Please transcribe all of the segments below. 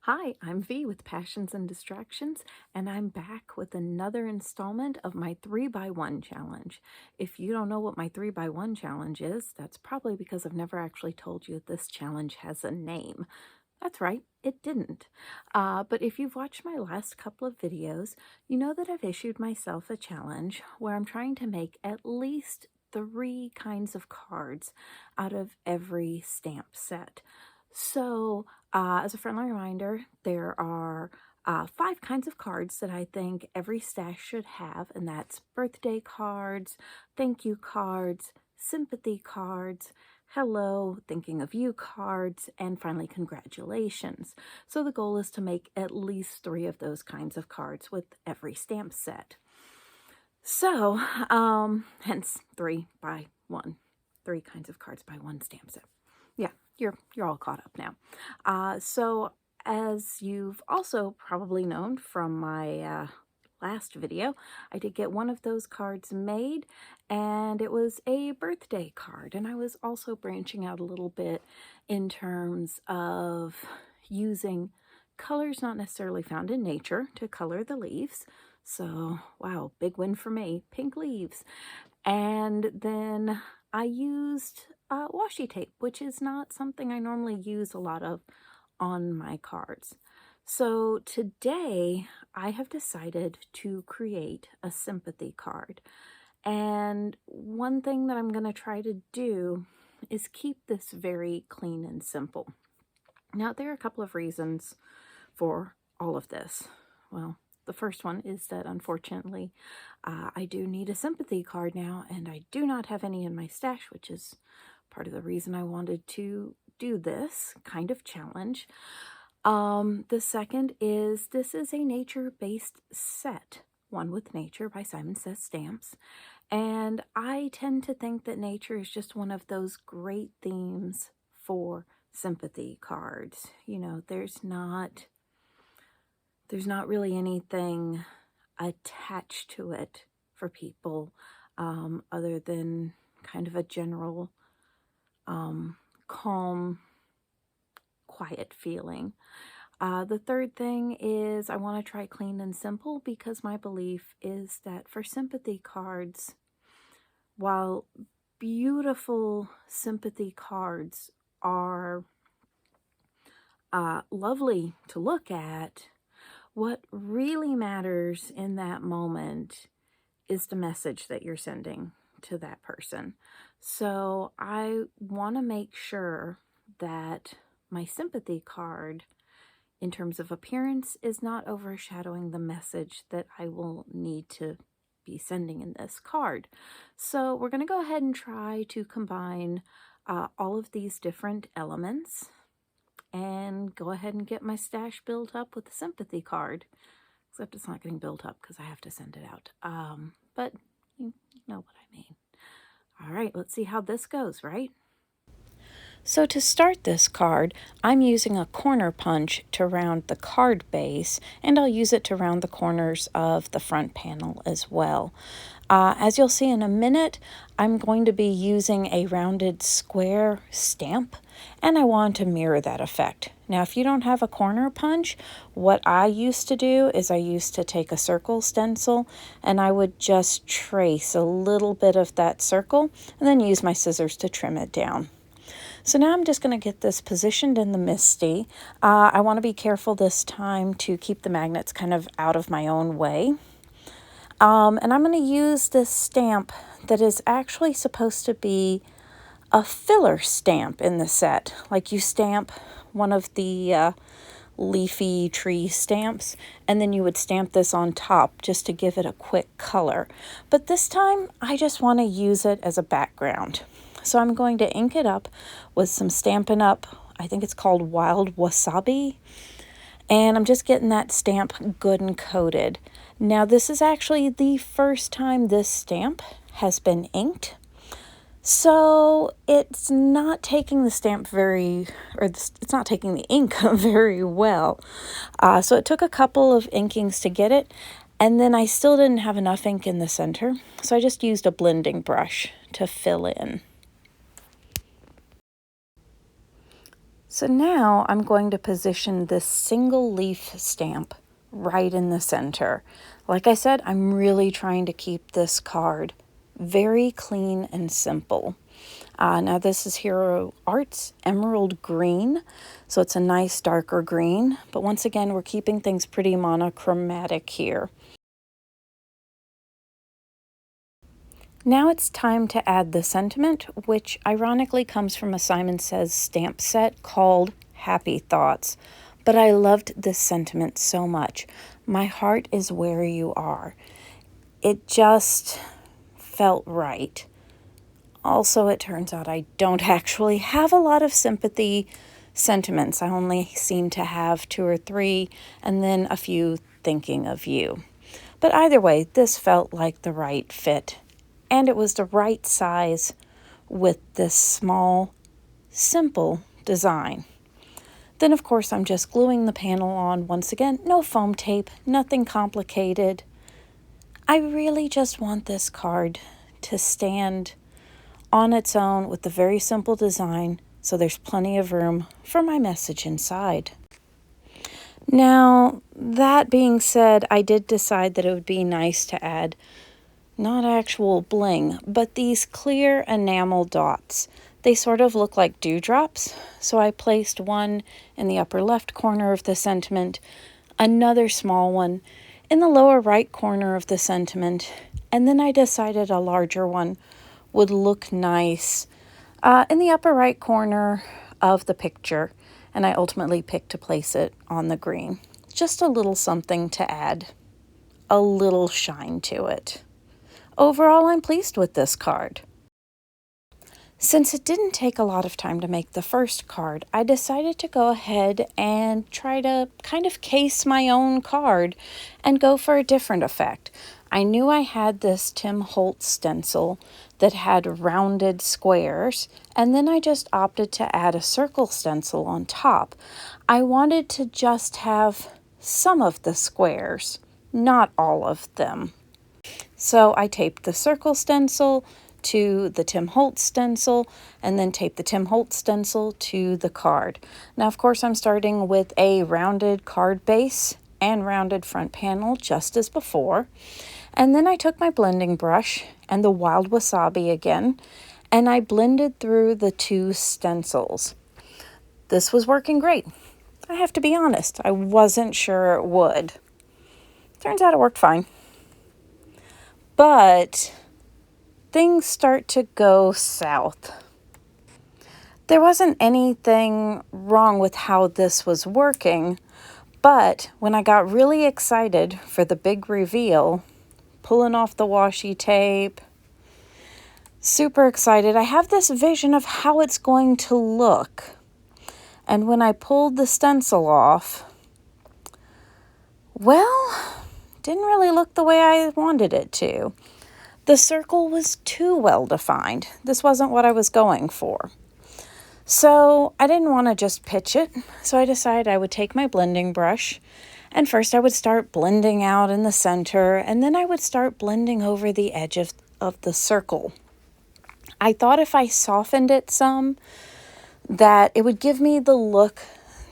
Hi, I'm V with Passions and Distractions, and I'm back with another installment of my 3x1 challenge. If you don't know what my 3x1 challenge is, that's probably because I've never actually told you this challenge has a name. That's right, it didn't. But if you've watched my last couple of videos, you know that I've issued myself a challenge where I'm trying to make at least 3 kinds of cards out of every stamp set. So, as a friendly reminder, there are 5 kinds of cards that I think every stash should have, and that's birthday cards, thank you cards, sympathy cards, hello, thinking of you cards, and finally, congratulations. So the goal is to make at least 3 of those kinds of cards with every stamp set. So, hence 3x1, 3 kinds of cards by one stamp set. Yeah, you're all caught up now. So as you've also probably known from my last video, I did get one of those cards made, and it was a birthday card. And I was also branching out a little bit in terms of using colors not necessarily found in nature to color the leaves. So, wow, big win for me, pink leaves. And then I used washi tape, which is not something I normally use a lot of on my cards. So today I have decided to create a sympathy card. And one thing that I'm going to try to do is keep this very clean and simple. Now, there are a couple of reasons for all of this. Well, the first one is that unfortunately, I do need a sympathy card now, and I do not have any in my stash, which is part of the reason I wanted to do this kind of challenge. The second is this is a nature-based set, One with Nature by Simon Says Stamps, and I tend to think that nature is just one of those great themes for sympathy cards. You know, there's not really anything attached to it for people other than kind of a general calm, quiet feeling. The third thing is I want to try clean and simple because my belief is that for sympathy cards, while beautiful sympathy cards are lovely to look at, what really matters in that moment is the message that you're sending to that person. So I want to make sure that my sympathy card, in terms of appearance, is not overshadowing the message that I will need to be sending in this card. So we're going to go ahead and try to combine all of these different elements and go ahead and get my stash built up with the sympathy card. Except it's not getting built up because I have to send it out. But you know what I mean. All right, let's see how this goes, right? So to start this card, I'm using a corner punch to round the card base, and I'll use it to round the corners of the front panel as well. As you'll see in a minute, I'm going to be using a rounded square stamp, and I want to mirror that effect. Now, if you don't have a corner punch, what I used to do is I used to take a circle stencil, and I would just trace a little bit of that circle, and then use my scissors to trim it down. So now I'm just going to get this positioned in the MISTI. I want to be careful this time to keep the magnets kind of out of my own way. And I'm going to use this stamp that is actually supposed to be a filler stamp in the set. Like you stamp one of the leafy tree stamps, and then you would stamp this on top just to give it a quick color. But this time, I just want to use it as a background. So I'm going to ink it up with some Stampin' Up, I think it's called Wild Wasabi, and I'm just getting that stamp good and coated. Now this is actually the first time this stamp has been inked, so it's not taking the stamp it's not taking the ink very well. So it took a couple of inkings to get it, and then I still didn't have enough ink in the center, so I just used a blending brush to fill in. So now I'm going to position this single leaf stamp right in the center. Like I said, I'm really trying to keep this card very clean and simple. Now this is Hero Arts Emerald Green, so it's a nice darker green, but once again we're keeping things pretty monochromatic here. Now it's time to add the sentiment, which ironically comes from a Simon Says stamp set called Happy Thoughts. But I loved this sentiment so much. My heart is where you are. It just felt right. Also, it turns out I don't actually have a lot of sympathy sentiments. I only seem to have 2 or 3, and then a few thinking of you. But either way, this felt like the right fit. And it was the right size with this small, simple design. Then, of course, I'm just gluing the panel on once again. No foam tape, nothing complicated. I really just want this card to stand on its own with a very simple design, so there's plenty of room for my message inside. Now, that being said, I did decide that it would be nice to add not actual bling, but these clear enamel dots. They sort of look like dewdrops, so I placed one in the upper left corner of the sentiment, another small one in the lower right corner of the sentiment, and then I decided a larger one would look nice in the upper right corner of the picture, and I ultimately picked to place it on the green. Just a little something to add a little shine to it. Overall, I'm pleased with this card. Since it didn't take a lot of time to make the first card, I decided to go ahead and try to kind of case my own card and go for a different effect. I knew I had this Tim Holtz stencil that had rounded squares, and then I just opted to add a circle stencil on top. I wanted to just have some of the squares, not all of them. So I taped the circle stencil to the Tim Holtz stencil, and then taped the Tim Holtz stencil to the card. Now, of course, I'm starting with a rounded card base and rounded front panel, just as before. And then I took my blending brush and the wild wasabi again, and I blended through the 2 stencils. This was working great. I have to be honest, I wasn't sure it would. Turns out it worked fine. But things start to go south. There wasn't anything wrong with how this was working, but when I got really excited for the big reveal, pulling off the washi tape, super excited, I have this vision of how it's going to look. And when I pulled the stencil off, well, didn't really look the way I wanted it to. The circle was too well defined. This wasn't what I was going for. So I didn't want to just pitch it, so I decided I would take my blending brush, and first I would start blending out in the center, and then I would start blending over the edge of the circle. I thought if I softened it some, that it would give me the look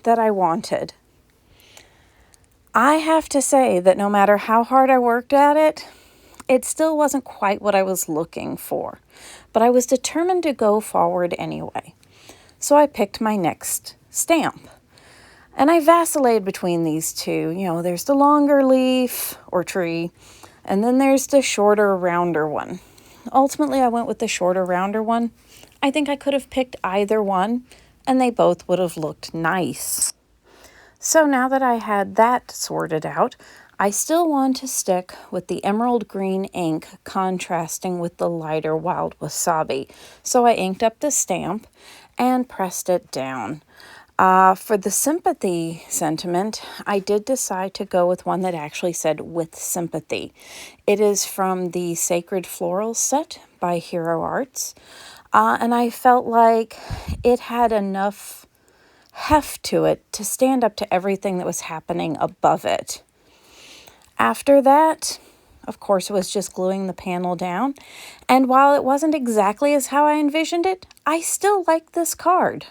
that I wanted. I have to say that no matter how hard I worked at it, it still wasn't quite what I was looking for, but I was determined to go forward anyway. So I picked my next stamp, and I vacillated between these two. You know, there's the longer leaf or tree, and then there's the shorter, rounder one. Ultimately, I went with the shorter, rounder one. I think I could have picked either one, and they both would have looked nice. So now that I had that sorted out, I still want to stick with the emerald green ink contrasting with the lighter wild wasabi. So I inked up the stamp and pressed it down. For the sympathy sentiment, I did decide to go with one that actually said "with sympathy." It is from the Sacred Floral set by Hero Arts, and I felt like it had enough heft to it to stand up to everything that was happening above it. After that, of course, it was just gluing the panel down, and while it wasn't exactly as how I envisioned it, I still like this card.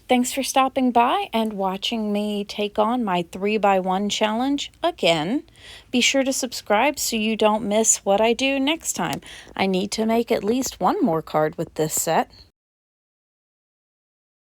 Thanks for stopping by and watching me take on my 3x1 challenge again. Be sure to subscribe so you don't miss what I do next time. I need to make at least one more card with this set.